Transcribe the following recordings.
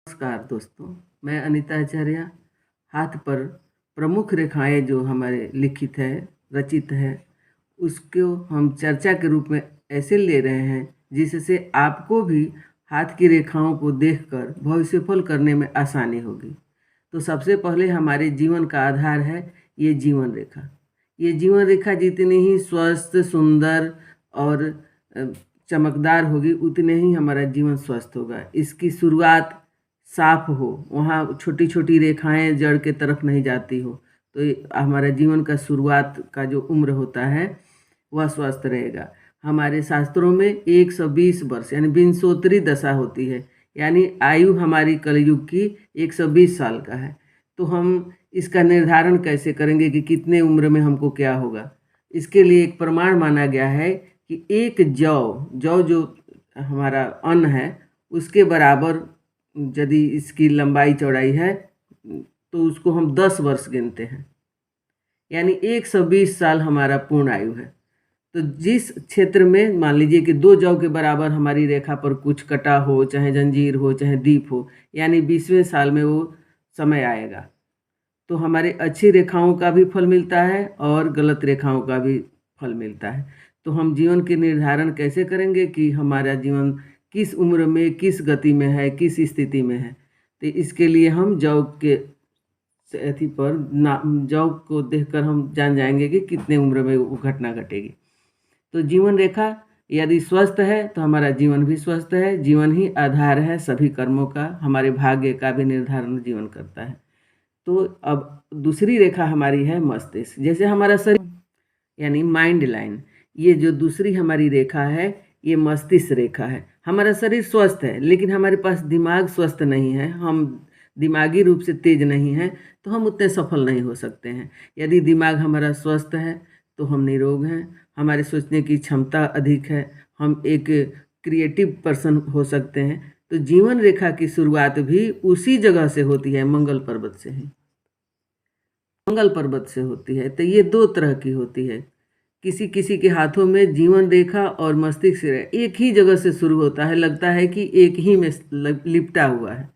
नमस्कार दोस्तों, मैं अनीता आचार्य। हाथ पर प्रमुख रेखाएं जो हमारे लिखित है, रचित है, उसको हम चर्चा के रूप में ऐसे ले रहे हैं जिससे आपको भी हाथ की रेखाओं को देखकर भविष्यफल करने में आसानी होगी। तो सबसे पहले हमारे जीवन का आधार है ये जीवन रेखा। ये जीवन रेखा जितनी ही स्वस्थ, सुंदर और अ, चमकदार होगी, उतने ही हमारा जीवन स्वस्थ होगा। इसकी शुरुआत साफ हो, वहाँ छोटी छोटी रेखाएं जड़ के तरफ नहीं जाती हो, तो हमारा जीवन का शुरुआत का जो उम्र होता है वह स्वस्थ रहेगा। हमारे शास्त्रों में 120 वर्ष यानी विंशोत्तरी दशा होती है, यानी आयु हमारी कलयुग की 120 साल का है। तो हम इसका निर्धारण कैसे करेंगे कि कितने उम्र में हमको क्या होगा? इसके लिए एक प्रमाण माना गया है कि एक जौ जौ जो हमारा अन्न है, उसके बराबर यदि इसकी लंबाई चौड़ाई है तो उसको हम 10 वर्ष गिनते हैं, यानी 120 साल हमारा पूर्ण आयु है। तो जिस क्षेत्र में मान लीजिए कि 2 जौ के बराबर हमारी रेखा पर कुछ कटा हो, चाहे जंजीर हो, चाहे दीप हो, यानी 20वें साल में वो समय आएगा। तो हमारे अच्छी रेखाओं का भी फल मिलता है और गलत रेखाओं का भी फल मिलता है। तो हम जीवन के निर्धारण कैसे करेंगे कि हमारा जीवन किस उम्र में, किस गति में है, किस स्थिति में है? तो इसके लिए हम जौ के अथी पर ना जौ को देखकर हम जान जाएंगे कि कितने उम्र में वो घटना घटेगी। तो जीवन रेखा यदि स्वस्थ है तो हमारा जीवन भी स्वस्थ है। जीवन ही आधार है सभी कर्मों का, हमारे भाग्य का भी निर्धारण जीवन करता है। तो अब दूसरी रेखा हमारी है मस्तिष्क। जैसे हमारा शरीर यानी माइंड लाइन, ये जो दूसरी हमारी रेखा है ये मस्तिष्क रेखा है। हमारा शरीर स्वस्थ है लेकिन हमारे पास दिमाग स्वस्थ नहीं है, हम दिमागी रूप से तेज नहीं हैं, तो हम उतने सफल नहीं हो सकते हैं। यदि दिमाग हमारा स्वस्थ है तो हम निरोग हैं, हमारे सोचने की क्षमता अधिक है, हम एक क्रिएटिव पर्सन हो सकते हैं। तो जीवन रेखा की शुरुआत भी उसी जगह से होती है, मंगल पर्वत से ही। मंगल पर्वत से होती है। तो ये दो तरह की होती है। किसी किसी के हाथों में जीवन रेखा और मस्तिष्क रेखा एक ही जगह से शुरू होता है, लगता है कि एक ही में लिपटा हुआ है।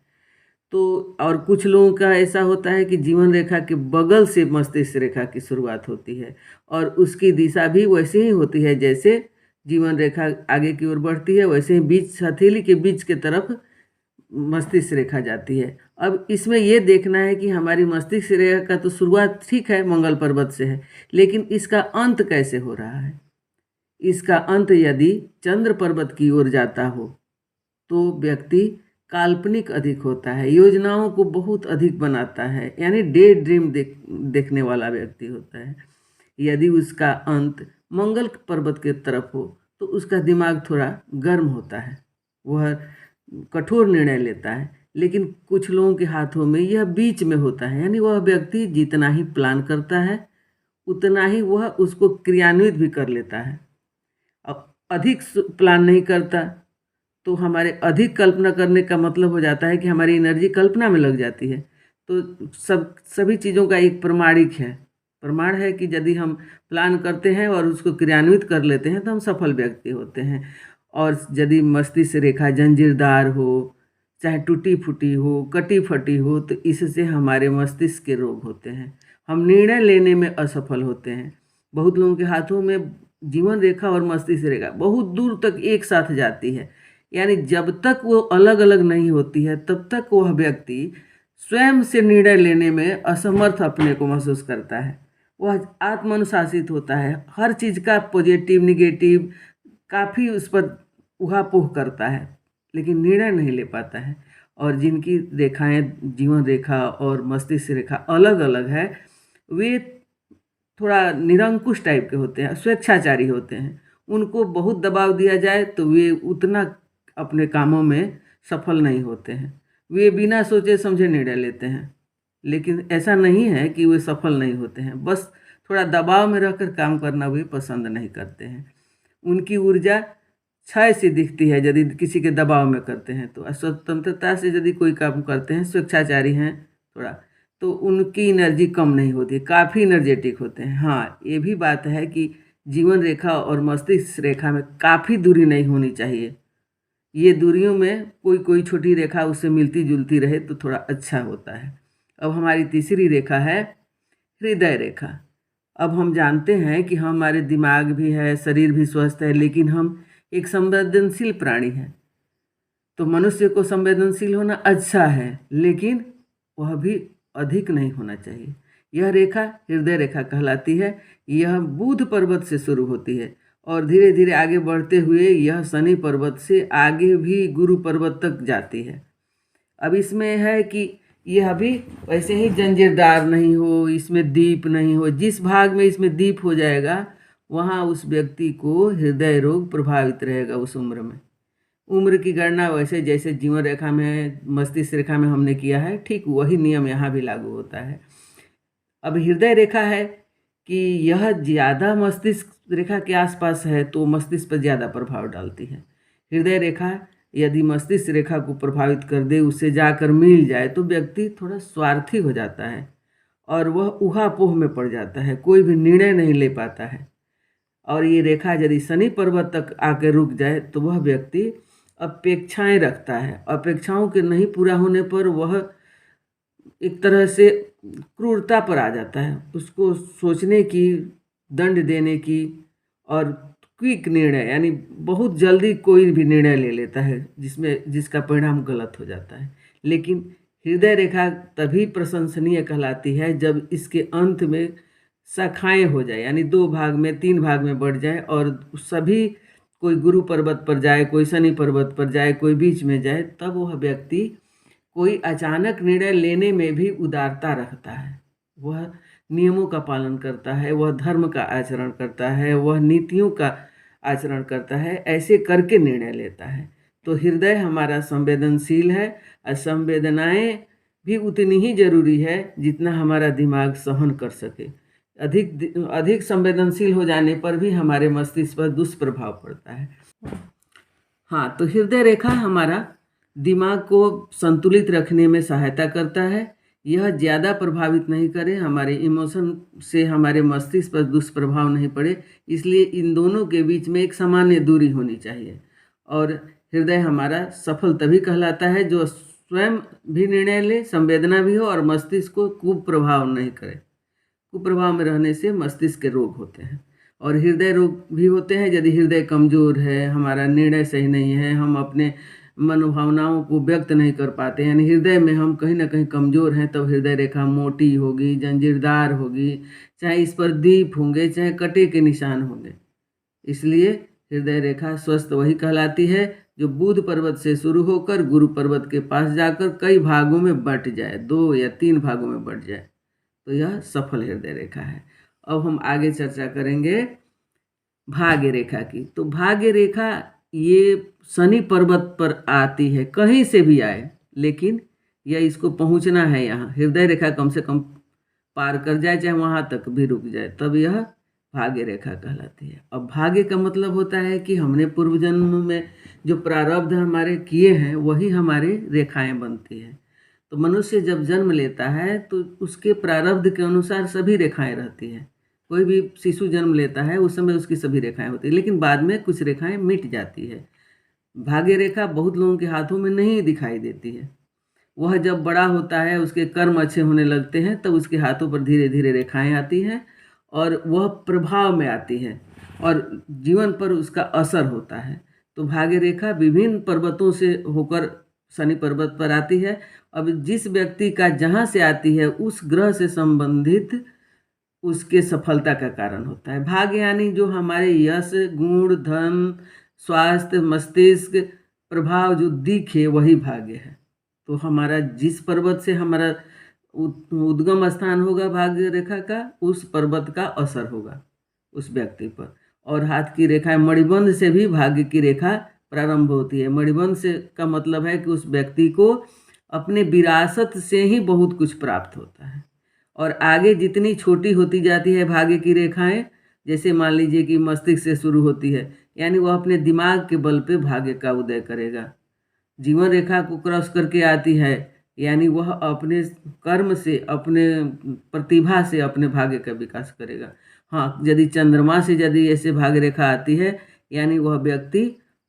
तो और कुछ लोगों का ऐसा होता है कि जीवन रेखा के बगल से मस्तिष्क रेखा की शुरुआत होती है और उसकी दिशा भी वैसे ही होती है, जैसे जीवन रेखा आगे की ओर बढ़ती है वैसे ही बीच हथेली के बीच के तरफ मस्तिष्क रेखा जाती है। अब इसमें ये देखना है कि हमारी मस्तिष्क रेखा का तो शुरुआत ठीक है मंगल पर्वत से है, लेकिन इसका अंत कैसे हो रहा है? इसका अंत यदि चंद्र पर्वत की ओर जाता हो तो व्यक्ति काल्पनिक अधिक होता है, योजनाओं को बहुत अधिक बनाता है, यानी डे ड्रीम देखने वाला व्यक्ति होता है। यदि उसका अंत मंगल पर्वत के तरफ हो तो उसका दिमाग थोड़ा गर्म होता है, वह कठोर निर्णय लेता है। लेकिन कुछ लोगों के हाथों में यह बीच में होता है, यानी वह व्यक्ति जितना ही प्लान करता है उतना ही वह उसको क्रियान्वित भी कर लेता है। अब अधिक प्लान नहीं करता तो हमारे अधिक कल्पना करने का मतलब हो जाता है कि हमारी एनर्जी कल्पना में लग जाती है। तो सभी चीज़ों का एक प्रमाण है कि यदि हम प्लान करते हैं और उसको क्रियान्वित कर लेते हैं तो हम सफल व्यक्ति होते हैं। और यदि मस्तिष्क रेखा जंजीरदार हो, चाहे टूटी फूटी हो, कटी फटी हो, तो इससे हमारे मस्तिष्क के रोग होते हैं, हम निर्णय लेने में असफल होते हैं। बहुत लोगों के हाथों में जीवन रेखा और मस्तिष्क रेखा बहुत दूर तक एक साथ जाती है, यानी जब तक वो अलग अलग नहीं होती है तब तक वह व्यक्ति स्वयं से निर्णय लेने में असमर्थ अपने को महसूस करता है। वह आत्मानुशासित होता है, हर चीज़ का पॉजिटिव निगेटिव काफ़ी उस पर उहापोह करता है, लेकिन निर्णय नहीं ले पाता है। और जिनकी रेखाएं जीवन रेखा और मस्तिष्क रेखा अलग अलग है, वे थोड़ा निरंकुश टाइप के होते हैं, स्वेच्छाचारी होते हैं। उनको बहुत दबाव दिया जाए तो वे उतना अपने कामों में सफल नहीं होते हैं, वे बिना सोचे समझे निर्णय लेते हैं। लेकिन ऐसा नहीं है कि वे सफल नहीं होते हैं, बस थोड़ा दबाव में रहकर काम करना वे पसंद नहीं करते हैं। उनकी ऊर्जा क्षय से दिखती है यदि किसी के दबाव में करते हैं। तो स्वतंत्रता से यदि कोई काम करते हैं, स्वेच्छाचारी हैं थोड़ा, तो उनकी एनर्जी कम नहीं होती, काफ़ी एनर्जेटिक होते हैं। हाँ, ये भी बात है कि जीवन रेखा और मस्तिष्क रेखा में काफ़ी दूरी नहीं होनी चाहिए, ये दूरियों में कोई कोई छोटी रेखा उससे मिलती जुलती रहे तो थोड़ा अच्छा होता है। अब हमारी तीसरी रेखा है हृदय रेखा। अब हम जानते हैं कि हमारे दिमाग भी है, शरीर भी स्वस्थ है, लेकिन हम एक संवेदनशील प्राणी हैं। तो मनुष्य को संवेदनशील होना अच्छा है, लेकिन वह भी अधिक नहीं होना चाहिए। यह रेखा हृदय रेखा कहलाती है। यह बुध पर्वत से शुरू होती है और धीरे धीरे आगे बढ़ते हुए यह शनि पर्वत से आगे भी गुरु पर्वत तक जाती है। अब इसमें है कि यह भी वैसे ही जंजीरदार नहीं हो, इसमें दीप नहीं हो। जिस भाग में इसमें दीप हो जाएगा वहाँ उस व्यक्ति को हृदय रोग प्रभावित रहेगा उस उम्र में। उम्र की गणना वैसे जैसे जीवन रेखा में, मस्तिष्क रेखा में हमने किया है, ठीक वही नियम यहाँ भी लागू होता है। अब हृदय रेखा है कि यह ज़्यादा मस्तिष्क रेखा के आसपास है तो मस्तिष्क पर ज़्यादा प्रभाव डालती है। हृदय रेखा यदि मस्तिष्क रेखा को प्रभावित कर दे, उससे जाकर मिल जाए, तो व्यक्ति थोड़ा स्वार्थी हो जाता है और वह ऊहापोह में पड़ जाता है, कोई भी निर्णय नहीं ले पाता है। और ये रेखा यदि शनि पर्वत तक आकर रुक जाए तो वह व्यक्ति अपेक्षाएं रखता है। अपेक्षाओं के नहीं पूरा होने पर वह एक तरह से क्रूरता पर आ जाता है। उसको सोचने की, दंड देने की और क्विक निर्णय, यानी बहुत जल्दी कोई भी निर्णय ले लेता है जिसका परिणाम गलत हो जाता है। लेकिन हृदय रेखा तभी प्रशंसनीय कहलाती है जब इसके अंत में शाखाएं हो जाए, यानी 2 भाग में, 3 भाग में बढ़ जाए और सभी, कोई गुरु पर्वत पर जाए, कोई शनि पर्वत पर जाए, कोई बीच में जाए, तब वह व्यक्ति कोई अचानक निर्णय लेने में भी उदारता रखता है। वह नियमों का पालन करता है, वह धर्म का आचरण करता है, वह नीतियों का आचरण करता है, ऐसे करके निर्णय लेता है। तो हृदय हमारा संवेदनशील है और संवेदनाएं भी उतनी ही जरूरी है जितना हमारा दिमाग सहन कर सके। अधिक संवेदनशील हो जाने पर भी हमारे मस्तिष्क पर दुष्प्रभाव पड़ता है। हाँ, तो हृदय रेखा हमारा दिमाग को संतुलित रखने में सहायता करता है। यह ज़्यादा प्रभावित नहीं करे, हमारे इमोशन से हमारे मस्तिष्क पर दुष्प्रभाव नहीं पड़े, इसलिए इन दोनों के बीच में एक सामान्य दूरी होनी चाहिए। और हृदय हमारा सफल तभी कहलाता है जो स्वयं भी निर्णय ले, संवेदना भी हो और मस्तिष्क को कुप्रभाव नहीं करे। कुप्रभाव में रहने से मस्तिष्क के रोग होते हैं और हृदय रोग भी होते हैं यदि हृदय कमज़ोर है, हमारा निर्णय सही नहीं है, हम अपने मनोभावनाओं को व्यक्त नहीं कर पाते, यानी हृदय में हम कहीं ना कहीं कमज़ोर हैं, तब हृदय रेखा मोटी होगी, जंजीरदार होगी, चाहे इस पर दीप होंगे, चाहे कटे के निशान होंगे। इसलिए हृदय रेखा स्वस्थ वही कहलाती है जो बुध पर्वत से शुरू होकर गुरु पर्वत के पास जाकर कई भागों में बंट जाए, 2 या 3 भागों में बंट जाए, तो यह सफल हृदय रेखा है। अब हम आगे चर्चा करेंगे भाग्य रेखा की। तो भाग्य रेखा ये शनि पर्वत पर आती है, कहीं से भी आए, लेकिन यह इसको पहुंचना है यहाँ, हृदय रेखा कम से कम पार कर जाए, चाहे वहाँ तक भी रुक जाए, तब यह भाग्य रेखा कहलाती है। अब भाग्य का मतलब होता है कि हमने पूर्व जन्म में जो प्रारब्ध हमारे किए हैं वही हमारी रेखाएं बनती हैं। तो मनुष्य जब जन्म लेता है तो उसके प्रारब्ध के अनुसार सभी रेखाएं रहती हैं। कोई भी शिशु जन्म लेता है उस समय उसकी सभी रेखाएं होती हैं, लेकिन बाद में कुछ रेखाएं मिट जाती है। भाग्य रेखा बहुत लोगों के हाथों में नहीं दिखाई देती है। वह जब बड़ा होता है, उसके कर्म अच्छे होने लगते हैं, तब उसके हाथों पर धीरे धीरे रेखाएं आती हैं और वह प्रभाव में आती है और जीवन पर उसका असर होता है। तो भाग्य रेखा विभिन्न पर्वतों से होकर शनि पर्वत पर आती है। अब जिस व्यक्ति का जहाँ से आती है उस ग्रह से संबंधित उसके सफलता का कारण होता है। भाग्य यानी जो हमारे यश, गुण, धन, स्वास्थ्य, मस्तिष्क प्रभाव जो दिखे वही भाग्य है। तो हमारा जिस पर्वत से हमारा उद्गम स्थान होगा भाग्य रेखा का, उस पर्वत का असर होगा उस व्यक्ति पर। और हाथ की रेखा मणिबंध से भी भाग्य की रेखा प्रारंभ होती है। मणिबंध से का मतलब है कि उस व्यक्ति को अपने विरासत से ही बहुत कुछ प्राप्त होता है और आगे जितनी छोटी होती जाती है भाग्य की रेखाएं, जैसे मान लीजिए कि मस्तिष्क से शुरू होती है, यानी वह अपने दिमाग के बल पे भाग्य का उदय करेगा। जीवन रेखा को क्रॉस करके आती है, यानी वह अपने कर्म से, अपने प्रतिभा से अपने भाग्य का विकास करेगा। हाँ, यदि चंद्रमा से यदि ऐसे भाग्य रेखा आती है, यानी वह व्यक्ति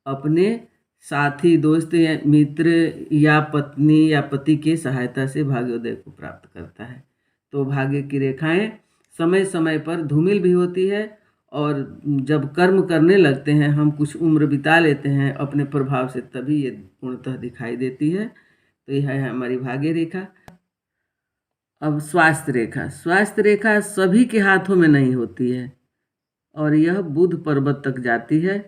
अपने साथी, दोस्त या मित्र या पत्नी या पति के सहायता से भाग्योदय को प्राप्त करता है। तो भाग्य की रेखाएं समय समय पर धूमिल भी होती है, और जब कर्म करने लगते हैं, हम कुछ उम्र बिता लेते हैं अपने प्रभाव से, तभी ये पूर्णतः दिखाई देती है। तो यह है हमारी भाग्य रेखा। अब स्वास्थ्य रेखा। स्वास्थ्य रेखा सभी के हाथों में नहीं होती है, और यह बुध पर्वत तक जाती है।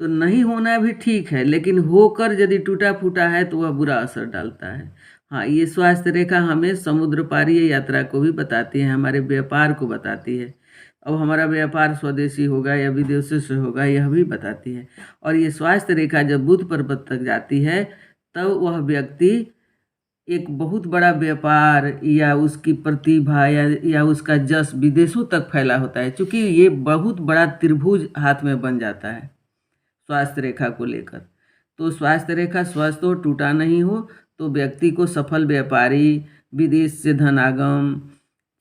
तो नहीं होना भी ठीक है, लेकिन होकर यदि टूटा फूटा है तो वह बुरा असर डालता है। हाँ, ये स्वास्थ्य रेखा हमें समुद्र पारीय यात्रा को भी बताती है, हमारे व्यापार को बताती है। अब हमारा व्यापार स्वदेशी होगा या विदेशों से होगा, यह भी बताती है। और ये स्वास्थ्य रेखा जब बुध पर्वत तक जाती है, तब वह व्यक्ति एक बहुत बड़ा व्यापार या उसकी प्रतिभा या उसका जस विदेशों तक फैला होता है, क्योंकि ये बहुत बड़ा त्रिभुज हाथ में बन जाता है स्वास्थ्य रेखा को लेकर। तो स्वास्थ्य रेखा स्वस्थ हो, टूटा नहीं हो, तो व्यक्ति को सफल व्यापारी, विदेश से धन आगम,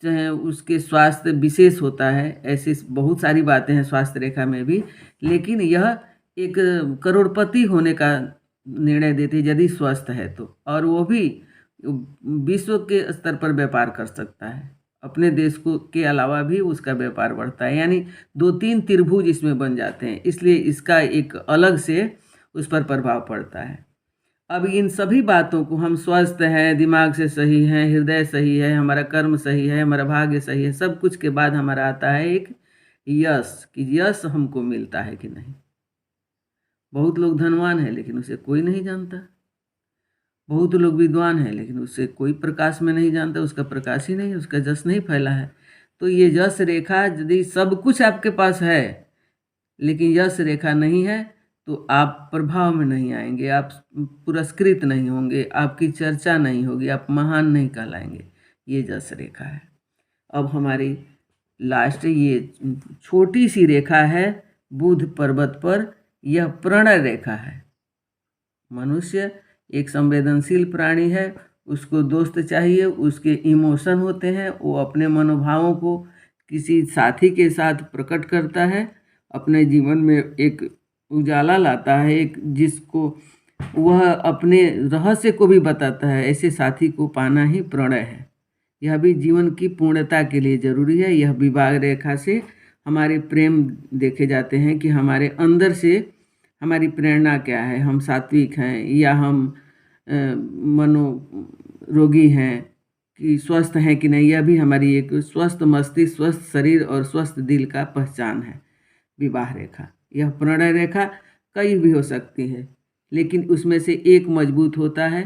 चाहे उसके स्वास्थ्य विशेष होता है। ऐसी बहुत सारी बातें हैं स्वास्थ्य रेखा में भी, लेकिन यह एक करोड़पति होने का निर्णय देती है यदि स्वस्थ है तो। और वो भी विश्व के स्तर पर व्यापार कर सकता है, अपने देश को के अलावा भी उसका व्यापार बढ़ता है। यानी 2-3 त्रिभुज इसमें बन जाते हैं, इसलिए इसका एक अलग से उस पर प्रभाव पड़ता है। अब इन सभी बातों को, हम स्वस्थ हैं, दिमाग से सही हैं, हृदय सही है, हमारा कर्म सही है, हमारा भाग्य सही है, सब कुछ के बाद हमारा आता है एक यश, कि यश हमको मिलता है कि नहीं। बहुत लोग धनवान है लेकिन उसे कोई नहीं जानता, बहुत लोग विद्वान हैं लेकिन उससे कोई प्रकाश में नहीं जानता, उसका प्रकाश ही नहीं, उसका जस नहीं फैला है। तो ये यश रेखा, यदि सब कुछ आपके पास है लेकिन यश रेखा नहीं है, तो आप प्रभाव में नहीं आएंगे, आप पुरस्कृत नहीं होंगे, आपकी चर्चा नहीं होगी, आप महान नहीं कहलाएंगे। ये यश रेखा है। अब हमारी लास्ट ये छोटी सी रेखा है बुध पर्वत पर, यह प्रणय रेखा है। मनुष्य एक संवेदनशील प्राणी है, उसको दोस्त चाहिए, उसके इमोशन होते हैं, वो अपने मनोभावों को किसी साथी के साथ प्रकट करता है, अपने जीवन में एक उजाला लाता है, एक जिसको वह अपने रहस्य को भी बताता है। ऐसे साथी को पाना ही प्रणय है। यह भी जीवन की पूर्णता के लिए जरूरी है। यह विवाह रेखा से हमारे प्रेम देखे जाते हैं कि हमारे अंदर से हमारी प्रेरणा क्या है, हम सात्विक हैं या हम मनोरोगी हैं, कि स्वस्थ हैं कि नहीं। यह भी हमारी एक स्वस्थ मस्तिष्क, स्वस्थ शरीर और स्वस्थ दिल का पहचान है विवाह रेखा। यह प्रणय रेखा कई भी हो सकती है, लेकिन उसमें से एक मजबूत होता है।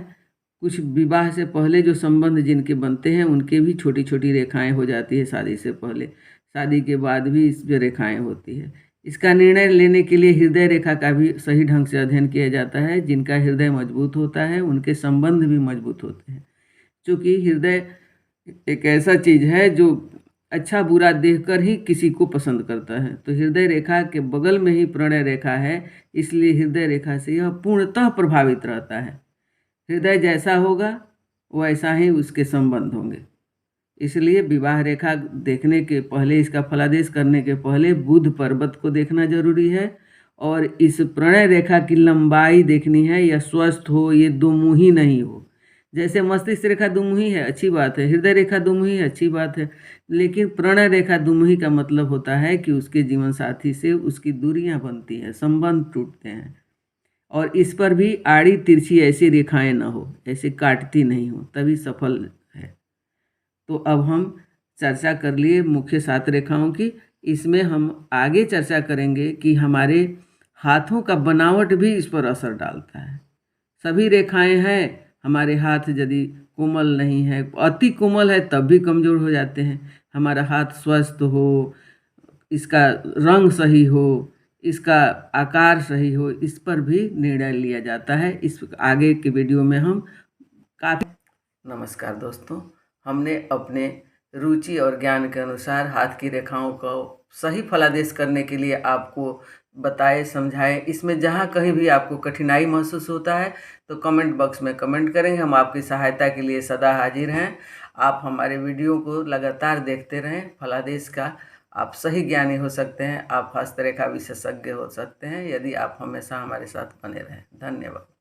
कुछ विवाह से पहले जो संबंध जिनके बनते हैं उनके भी छोटी छोटी रेखाएं हो जाती है शादी से पहले, शादी के बाद भी इस पे रेखाएं होती है। इसका निर्णय लेने के लिए हृदय रेखा का भी सही ढंग से अध्ययन किया जाता है। जिनका हृदय मजबूत होता है उनके संबंध भी मजबूत होते हैं, क्योंकि हृदय एक ऐसा चीज़ है जो अच्छा बुरा देखकर ही किसी को पसंद करता है। तो हृदय रेखा के बगल में ही प्रणय रेखा है, इसलिए हृदय रेखा से यह पूर्णतः प्रभावित रहता है। हृदय जैसा होगा वैसा ही उसके संबंध होंगे। इसलिए विवाह रेखा देखने के पहले, इसका फलादेश करने के पहले बुध पर्वत को देखना जरूरी है, और इस प्रणय रेखा की लंबाई देखनी है, या स्वस्थ हो, ये दुमुही नहीं हो। जैसे मस्तिष्क रेखा दुमुही है, अच्छी बात है, हृदय रेखा दुमुही है, अच्छी बात है, लेकिन प्रणय रेखा दुमुही का मतलब होता है कि उसके जीवन साथी से उसकी दूरियां बनती हैं, संबंध टूटते हैं, और इस पर भी आड़ी तिरछी ऐसी रेखाएं न हो, ऐसे काटती नहीं हो, तभी सफल है। तो अब हम चर्चा कर लिए मुख्य 7 रेखाओं की। इसमें हम आगे चर्चा करेंगे कि हमारे हाथों का बनावट भी इस पर असर डालता है। सभी रेखाएं हैं, हमारे हाथ यदि कोमल नहीं है, अति कोमल है तब भी कमज़ोर हो जाते हैं। हमारा हाथ स्वस्थ हो, इसका रंग सही हो, इसका आकार सही हो, इस पर भी निर्णय लिया जाता है। इस आगे के वीडियो में हम काफ़ी। नमस्कार दोस्तों, हमने अपने रुचि और ज्ञान के अनुसार हाथ की रेखाओं को सही फलादेश करने के लिए आपको बताए, समझाए। इसमें जहाँ कहीं भी आपको कठिनाई महसूस होता है तो कमेंट बॉक्स में कमेंट करें, हम आपकी सहायता के लिए सदा हाजिर हैं। आप हमारे वीडियो को लगातार देखते रहें। फलादेश का आप सही ज्ञानी हो सकते हैं, आप हस्तरेखा विशेषज्ञ हो सकते हैं, यदि आप हमेशा हमारे साथ बने रहें। धन्यवाद।